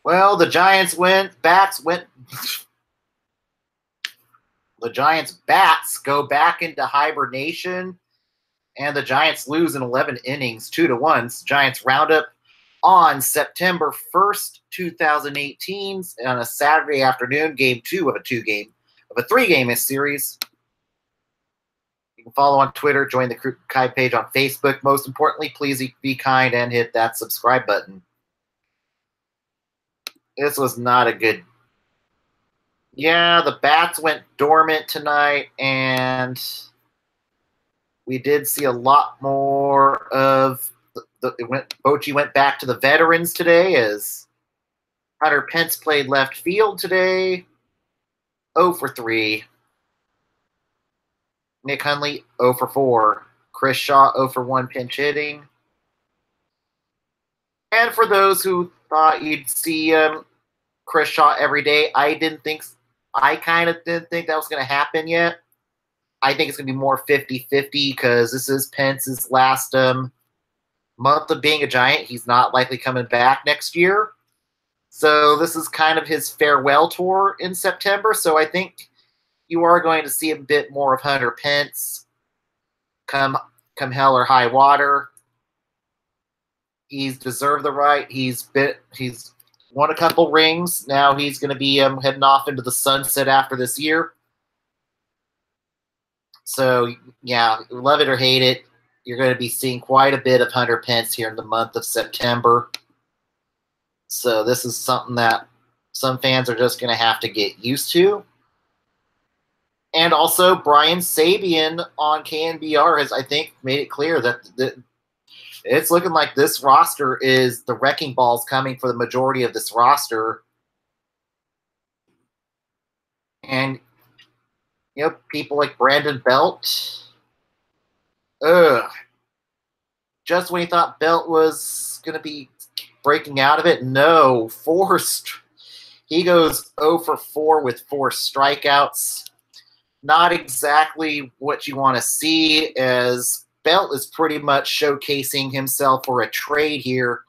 Well, the Giants bats go back into hibernation, and the Giants lose in 11 innings, 2-1. Giants Roundup on September 1st, 2018, on a Saturday afternoon, game 2 of a 3-game series. You can follow on Twitter, join the Crew Kai page on Facebook. Most importantly, please be kind and hit that subscribe button. This was not a good. Yeah, the bats went dormant tonight, and we did see a lot more of Bochy went back to the veterans today as Hunter Pence played left field today. 0 for 3. Nick Hundley 0 for 4. Chris Shaw 0 for 1 pinch hitting. And for those who thought you'd see Chris Shaw every day, I kind of didn't think that was going to happen yet. I think it's going to be more 50-50 because this is Pence's last month of being a Giant. He's not likely coming back next year. So this is kind of his farewell tour in September. So I think you are going to see a bit more of Hunter Pence come hell or high water. He's deserved the right. He's won a couple rings. Now he's going to be heading off into the sunset after this year. So, yeah, love it or hate it, you're going to be seeing quite a bit of Hunter Pence here in the month of September. So this is something that some fans are just going to have to get used to. And also, Brian Sabian on KNBR has, I think, made it clear that it's looking like this roster is the wrecking balls coming for the majority of this roster. And, people like Brandon Belt. Just when you thought Belt was going to be breaking out of it, no. He goes 0 for 4 with 4 strikeouts. Not exactly what you want to see, as Belt is pretty much showcasing himself for a trade here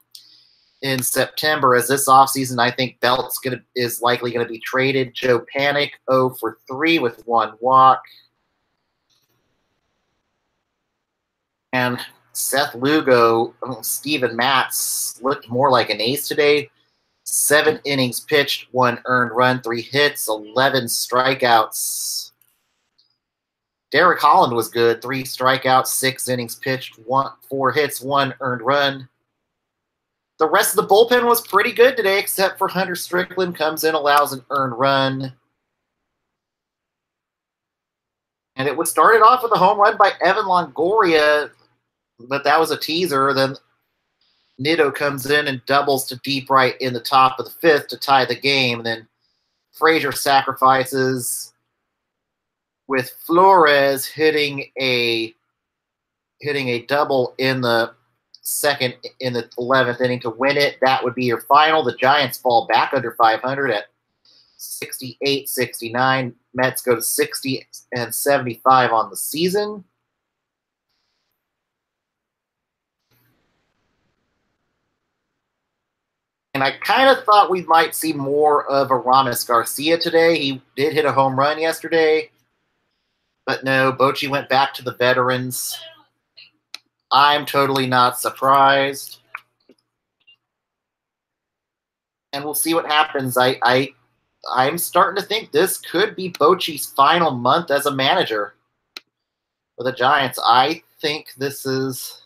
in September. As this offseason, I think Belt is likely going to be traded. Joe Panic 0 for 3 with 1 walk. And Seth Lugo, Steven Matz looked more like an ace today. 7 innings pitched, 1 earned run, 3 hits, 11 strikeouts. Derek Holland was good. 3 strikeouts, 6 innings pitched, 4 hits, 1 earned run. The rest of the bullpen was pretty good today, except for Hunter Strickland. Comes in, allows an earned run. And it was started off with a home run by Evan Longoria, but that was a teaser. Then Nitto comes in and doubles to deep right in the top of the 5th to tie the game. And then Frazier sacrifices with Flores hitting a double in the 11th inning to win it. That would be your final. The Giants fall back under 500 at 68-69. Mets go to 60-75 on the season. And I kind of thought we might see more of Aramis Garcia today. He did hit a home run yesterday. But no, Bochy went back to the veterans. I'm totally not surprised. And we'll see what happens. I'm starting to think this could be Bochy's final month as a manager for the Giants. I think this is...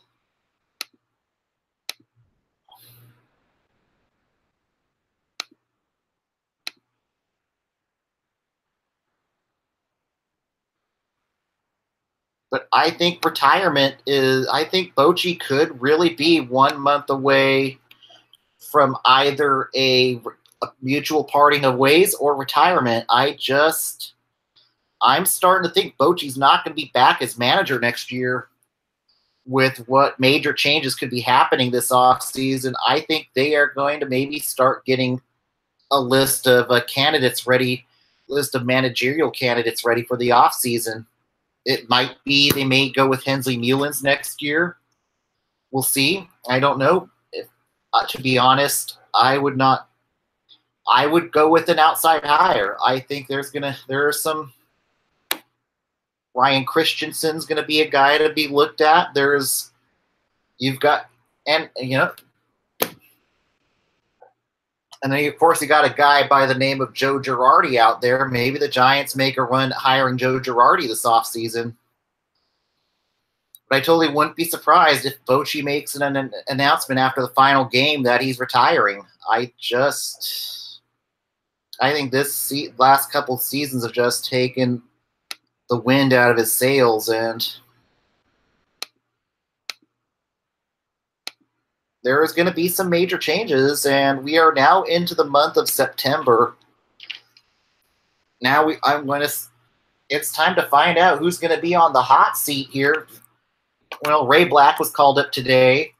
But I think I think Bochy could really be 1 month away from either a mutual parting of ways or retirement. I'm starting to think Bochy's not going to be back as manager next year with what major changes could be happening this offseason. I think they are going to maybe start getting a list of managerial candidates ready for the offseason. It might be they may go with Hensley Mullins next year. We'll see. I don't know. To be honest, I would not I would go with an outside hire. I think there are some. Ryan Christensen's going to be a guy to be looked at. You've got, and and then of course you got a guy by the name of Joe Girardi out there. Maybe the Giants make a run hiring Joe Girardi this offseason. But I totally wouldn't be surprised if Bochy makes an announcement after the final game that he's retiring. I think this last couple seasons have just taken the wind out of his sails, and there is going to be some major changes, and we are now into the month of September. Now it's time to find out who's going to be on the hot seat here. Well, Ray Black was called up today.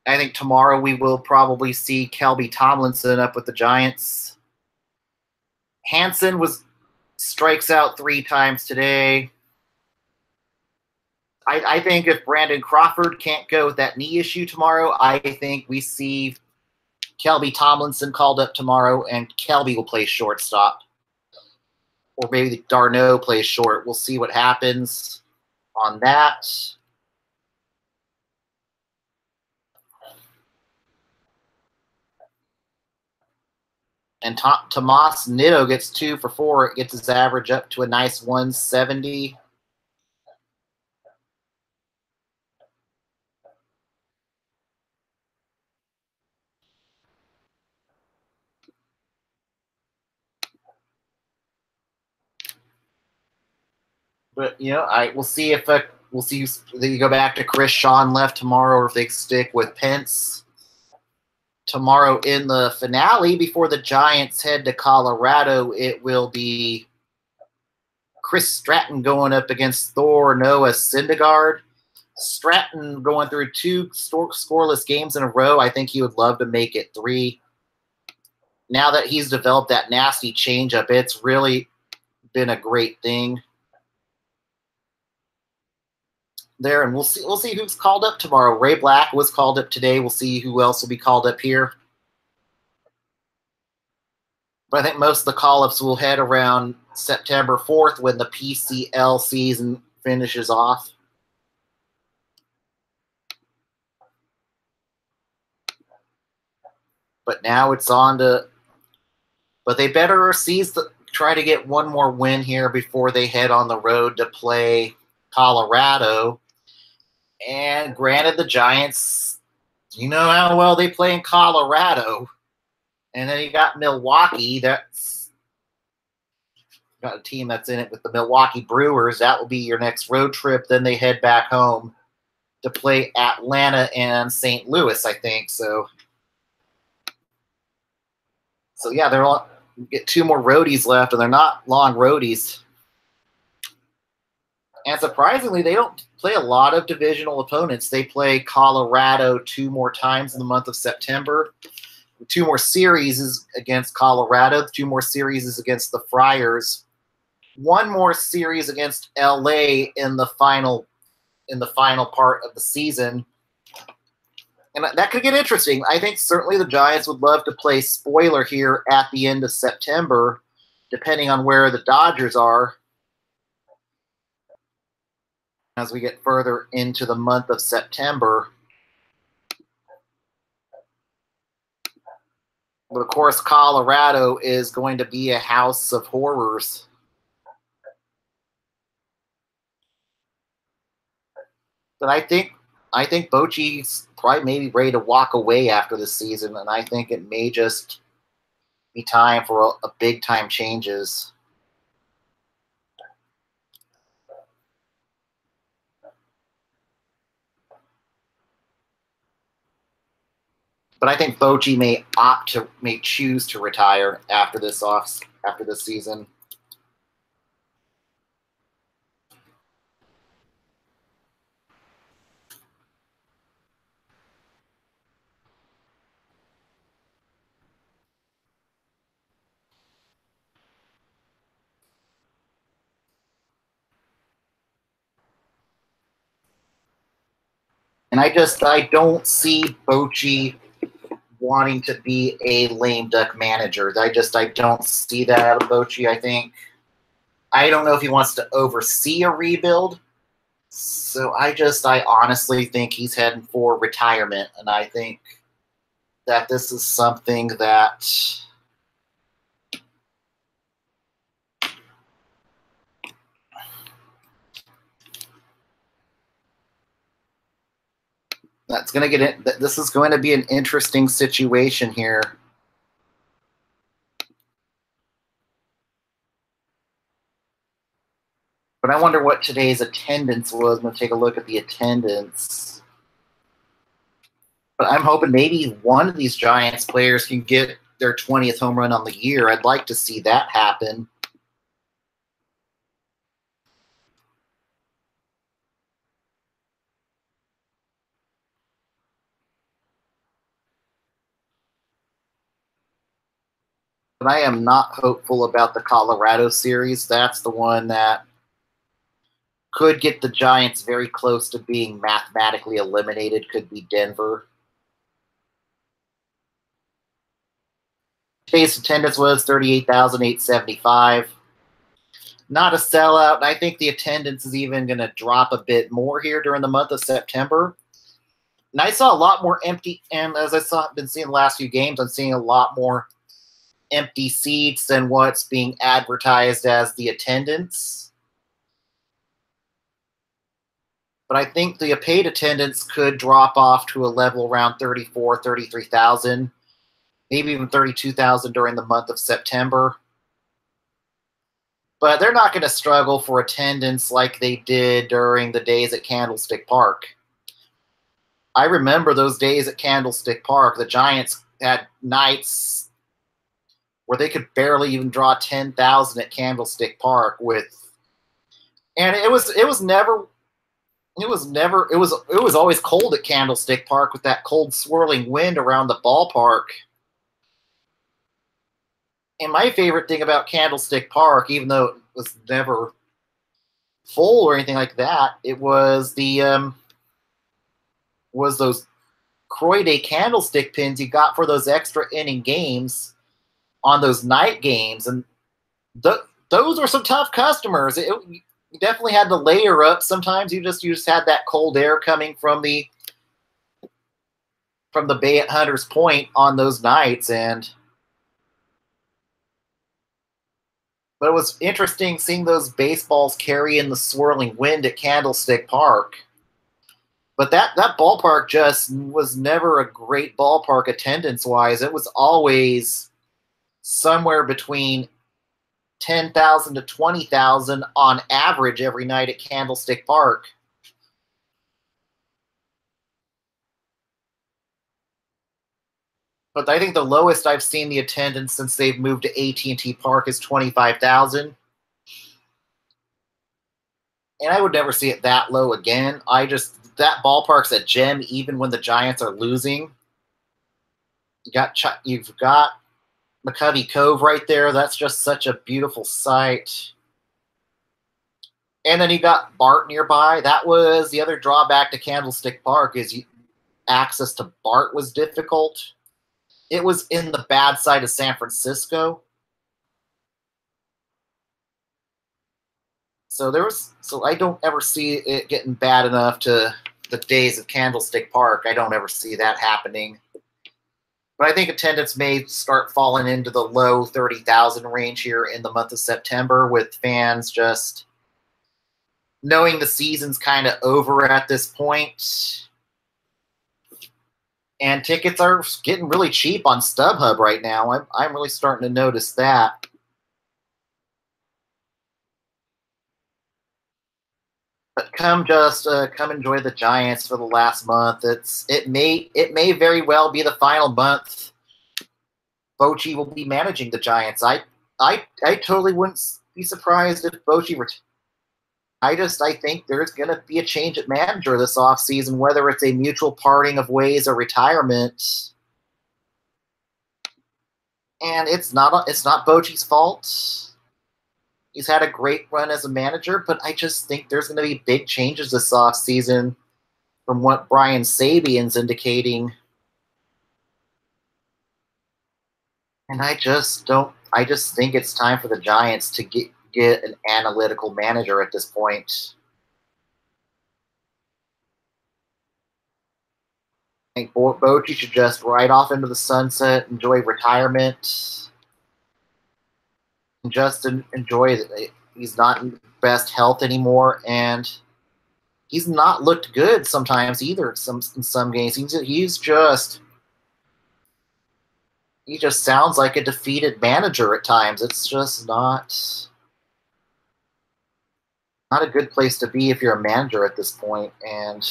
I think tomorrow we will probably see Kelby Tomlinson up with the Giants. Hansen strikes out 3 times today. I think if Brandon Crawford can't go with that knee issue tomorrow, I think we see Kelby Tomlinson called up tomorrow, and Kelby will play shortstop. Or maybe Darno plays short. We'll see what happens on that. And Tomas Nido gets 2 for 4. It gets his average up to a nice 170. But we'll see if they go back to Chris Sean left tomorrow, or if they stick with Pence. Tomorrow in the finale, before the Giants head to Colorado, it will be Chris Stratton going up against Thor Noah Syndergaard. Stratton going through 2 scoreless games in a row. I think he would love to make it 3. Now that he's developed that nasty changeup, it's really been a great thing there, and we'll see who's called up tomorrow. Ray Black was called up today. We'll see who else will be called up here. But I think most of the call-ups will head around September 4th when the PCL season finishes off. But now it's on to – but they better try to get one more win here before they head on the road to play Colorado. And granted, the Giants, you know how well they play in Colorado. And then you got Milwaukee. That's got a team that's in it with the Milwaukee Brewers. That will be your next road trip. Then they head back home to play Atlanta and St. Louis, I think. So yeah, they'll get 2 more roadies left, and they're not long roadies. And surprisingly, they don't play a lot of divisional opponents. They play Colorado 2 more times in the month of September. 2 more series against Colorado. 2 more series against the Friars. 1 more series against LA in the final part of the season. And that could get interesting. I think certainly the Giants would love to play spoiler here at the end of September, depending on where the Dodgers are. As we get further into the month of September. But of course, Colorado is going to be a house of horrors. But I think Bochy's probably maybe ready to walk away after this season, and I think it may just be time for a big time changes. But I think Bochy may choose to retire after this season. And I don't see Bochy wanting to be a lame duck manager. I don't see that out of Bochy. I don't know if he wants to oversee a rebuild. So I honestly think he's heading for retirement, and I think that this is something that's going to get it. This is going to be an interesting situation here. But I wonder what today's attendance was. I'm going to take a look at the attendance. But I'm hoping maybe one of these Giants players can get their 20th home run on the year. I'd like to see that happen. But I am not hopeful about the Colorado series. That's the one that could get the Giants very close to being mathematically eliminated. Could be Denver. Today's attendance was 38,875. Not a sellout. I think the attendance is even going to drop a bit more here during the month of September. And I saw a lot more empty, and as I've been seeing the last few games, I'm seeing a lot more empty seats than what's being advertised as the attendance. But I think the paid attendance could drop off to a level around 34,000, 33,000, maybe even 32,000 during the month of September. But they're not going to struggle for attendance like they did during the days at Candlestick Park. I remember those days at Candlestick Park. The Giants had nights where they could barely even draw 10,000 at Candlestick Park and it was always cold at Candlestick Park with that cold swirling wind around the ballpark. And my favorite thing about Candlestick Park, even though it was never full or anything like that, it was those Croy Day candlestick pins you got for those extra inning games on those night games. And those were some tough customers. You definitely had to layer up. Sometimes you just had that cold air coming from the bay at Hunters Point on those nights. But it was interesting seeing those baseballs carry in the swirling wind at Candlestick Park. But that ballpark just was never a great ballpark attendance-wise. It was always somewhere between 10,000 to 20,000 on average every night at Candlestick Park. But I think the lowest I've seen the attendance since they've moved to AT&T Park is 25,000. And I would never see it that low again. That ballpark's a gem even when the Giants are losing. You've got McCovey Cove right there. That's just such a beautiful sight. And then you got Bart nearby. That was the other drawback to Candlestick Park is access to Bart was difficult. It was in the bad side of San Francisco. So I don't ever see it getting bad enough to the days of Candlestick Park. I don't ever see that happening. But I think attendance may start falling into the low 30,000 range here in the month of September with fans just knowing the season's kind of over at this point. And tickets are getting really cheap on StubHub right now. I'm really starting to notice that. But come enjoy the Giants for the last month. It may very well be the final month Bochy will be managing the Giants. I totally wouldn't be surprised if Bochy I think there's going to be a change at manager this offseason, whether it's a mutual parting of ways or retirement. And it's not Bochy's fault. He's had a great run as a manager, but I just think there's going to be big changes this offseason from what Brian Sabian's indicating. And I just don't. I just think it's time for the Giants to get an analytical manager at this point. I think Bochy should just ride off into the sunset, enjoy retirement, and just enjoy that he's not in best health anymore, and he's not looked good sometimes either. In some games, he just sounds like a defeated manager at times. It's just not a good place to be if you're a manager at this point, and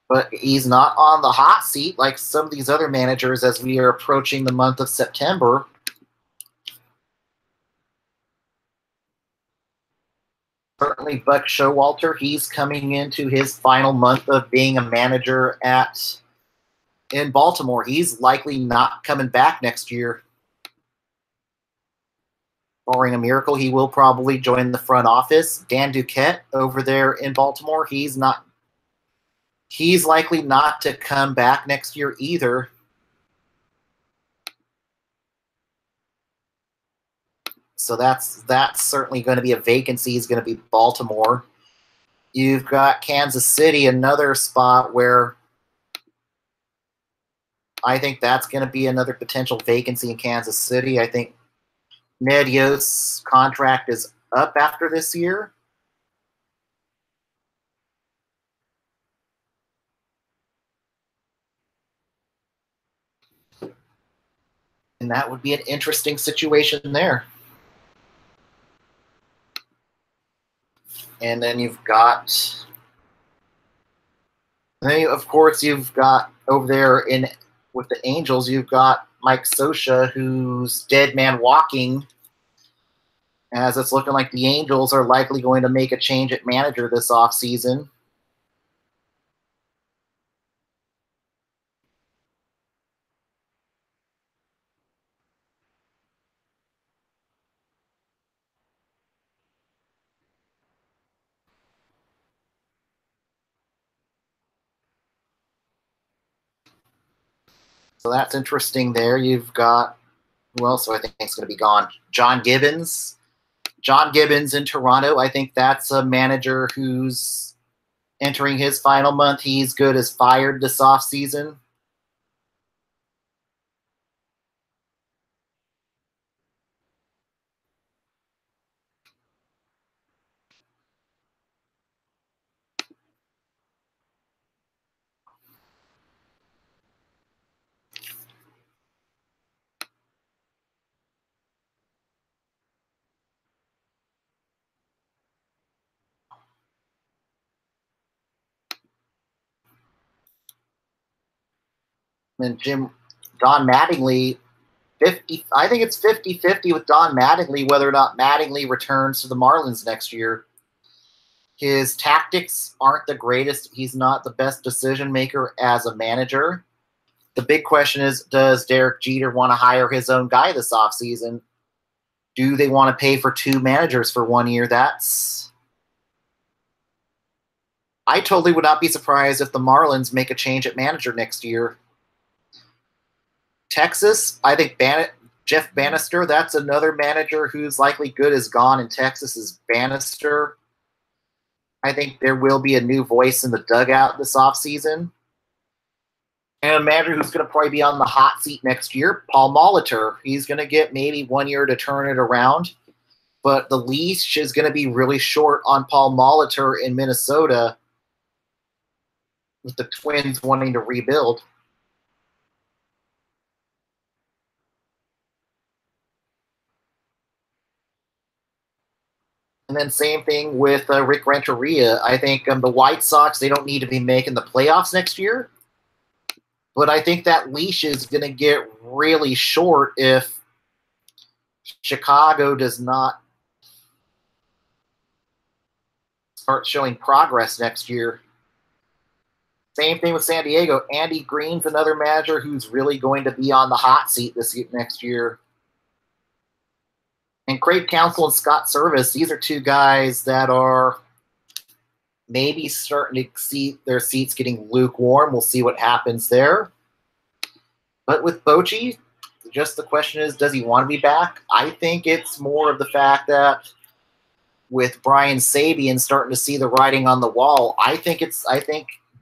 but he's not on the hot seat like some of these other managers as we are approaching the month of September. Certainly, Buck Showalter, he's coming into his final month of being a manager in Baltimore. He's likely not coming back next year. Barring a miracle, he will probably join the front office. Dan Duquette over there in Baltimore, he's likely not to come back next year either. So that's certainly going to be a vacancy. Is going to be Baltimore. You've got Kansas City, another spot where I think that's going to be another potential vacancy in Kansas City. I think Ned Yost's contract is up after this year. And that would be an interesting situation there. And then you've got, of course, you've got over there with the Angels, you've got Mike Scioscia, who's dead man walking, as it's looking like the Angels are likely going to make a change at manager this offseason. So that's interesting there. You've got, who else I think is going to be gone? John Gibbons. John Gibbons in Toronto. I think that's a manager who's entering his final month. He's good as fired this offseason. And Don Mattingly, I think it's 50-50 with Don Mattingly whether or not Mattingly returns to the Marlins next year. His tactics aren't the greatest. He's not the best decision maker as a manager. The big question is, does Derek Jeter want to hire his own guy this offseason? Do they want to pay for two managers for 1 year? I totally would not be surprised if the Marlins make a change at manager next year. Texas, I think Jeff Bannister, that's another manager who's likely good as gone in Texas is Bannister. I think there will be a new voice in the dugout this offseason. And a manager who's going to probably be on the hot seat next year, Paul Molitor. He's going to get maybe 1 year to turn it around. But the leash is going to be really short on Paul Molitor in Minnesota with the Twins wanting to rebuild. And then same thing with Rick Renteria. I think the White Sox, they don't need to be making the playoffs next year. But I think that leash is going to get really short if Chicago does not start showing progress next year. Same thing with San Diego. Andy Green's another manager who's really going to be on the hot seat next year. And Craig Counsell and Scott Service, these are two guys that are maybe starting to see their seats getting lukewarm. We'll see what happens there. But with Bochy, just the question is, does he want to be back? I think it's more of the fact that with Brian Sabian starting to see the writing on the wall, I think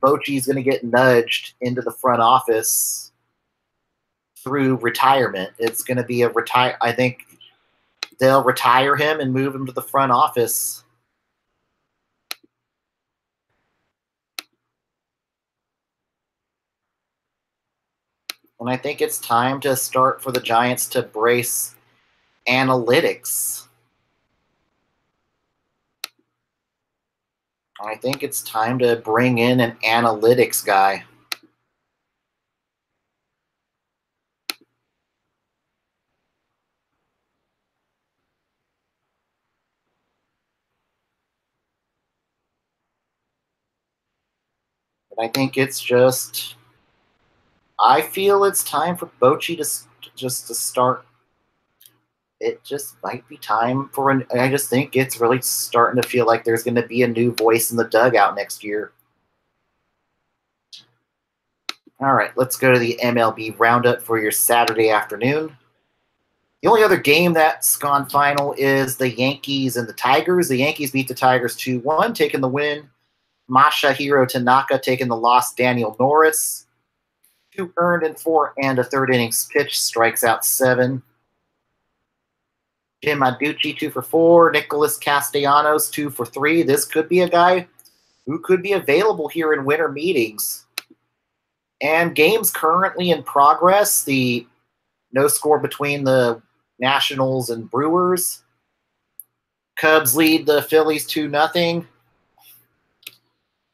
Bochy's going to get nudged into the front office through retirement. It's going to be I think they'll retire him and move him to the front office. And I think it's time to start for the Giants to brace analytics. I think it's time to bring in an analytics guy. But I think it's just, I feel it's time for Bochy to start. It just might be time for I just think it's really starting to feel like there's going to be a new voice in the dugout next year. All right, let's go to the MLB Roundup for your Saturday afternoon. The only other game that's gone final is the Yankees and the Tigers. The Yankees beat the Tigers 2-1, taking the win. Masahiro Tanaka taking the loss. Daniel Norris, 2 earned in 4 and a third innings pitched, strikes out 7. Jim Adducci, 2 for 4. Nicholas Castellanos, 2 for 3. This could be a guy who could be available here in winter meetings. And games currently in progress. The no score between the Nationals and Brewers. Cubs lead the Phillies 2-0.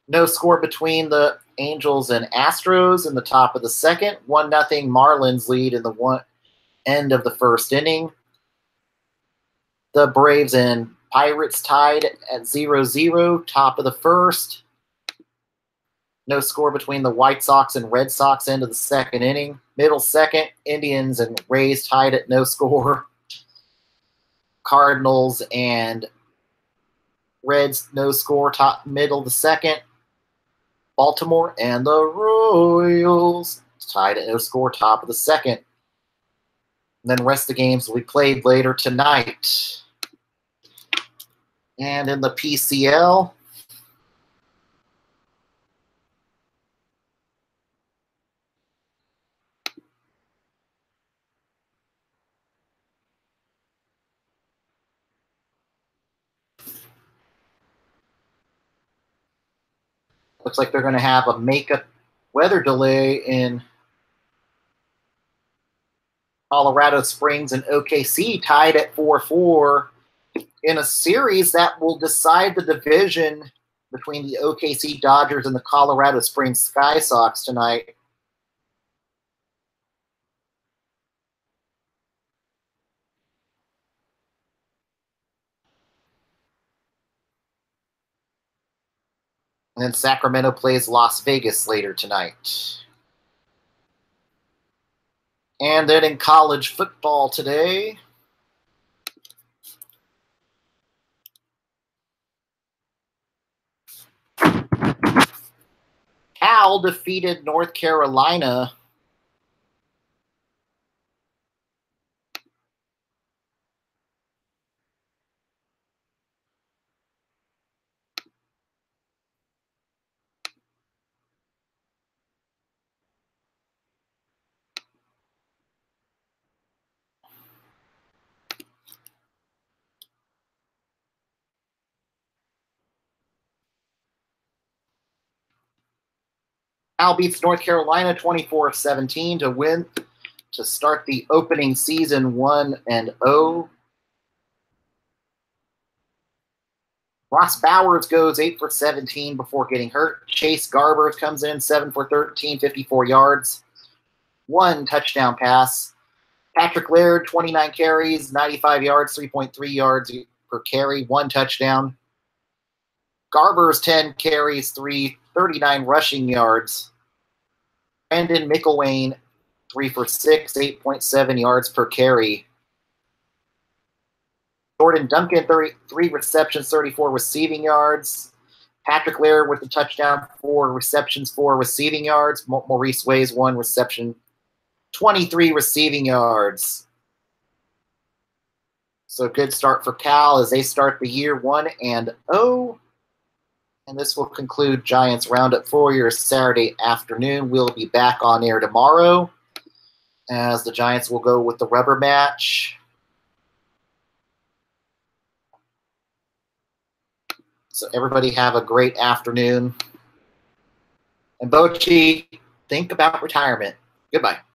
No score between the Angels and Astros in the top of the second. 1-0 Marlins lead in the end of the first inning. The Braves and Pirates tied at 0-0, top of the first. No score between the White Sox and Red Sox end of the second inning. Middle second, Indians and Rays tied at no score. Cardinals and Reds no score, middle of the second. Baltimore and the Royals tied at no score, top of the second. And then the rest of the games will be played later tonight. And in the PCL, looks like they're going to have a makeup weather delay in Colorado Springs and OKC, tied at 4-4 in a series that will decide the division between the OKC Dodgers and the Colorado Springs Sky Sox tonight. And then Sacramento plays Las Vegas later tonight. And then in college football today, Cal defeated North Carolina. Cal beats North Carolina 24-17 to win, to start the opening season 1-0. Ross Bowers goes 8 for 17 before getting hurt. Chase Garber comes in 7 for 13, 54 yards, 1 touchdown pass. Patrick Laird, 29 carries, 95 yards, 3.3 yards per carry, 1 touchdown. Garber's 10 carries, 39 rushing yards. Brandon McIlwain, 3 for 6, 8.7 yards per carry. Jordan Duncan, 3 receptions, 34 receiving yards. Patrick Laird with the touchdown, 4 receptions, 4 receiving yards. Maurice Ways, 1 reception, 23 receiving yards. So good start for Cal as they start the year 1-0. And this will conclude Giants Roundup for your Saturday afternoon. We'll be back on air tomorrow as the Giants will go with the rubber match. So everybody have a great afternoon. And Bochy, think about retirement. Goodbye.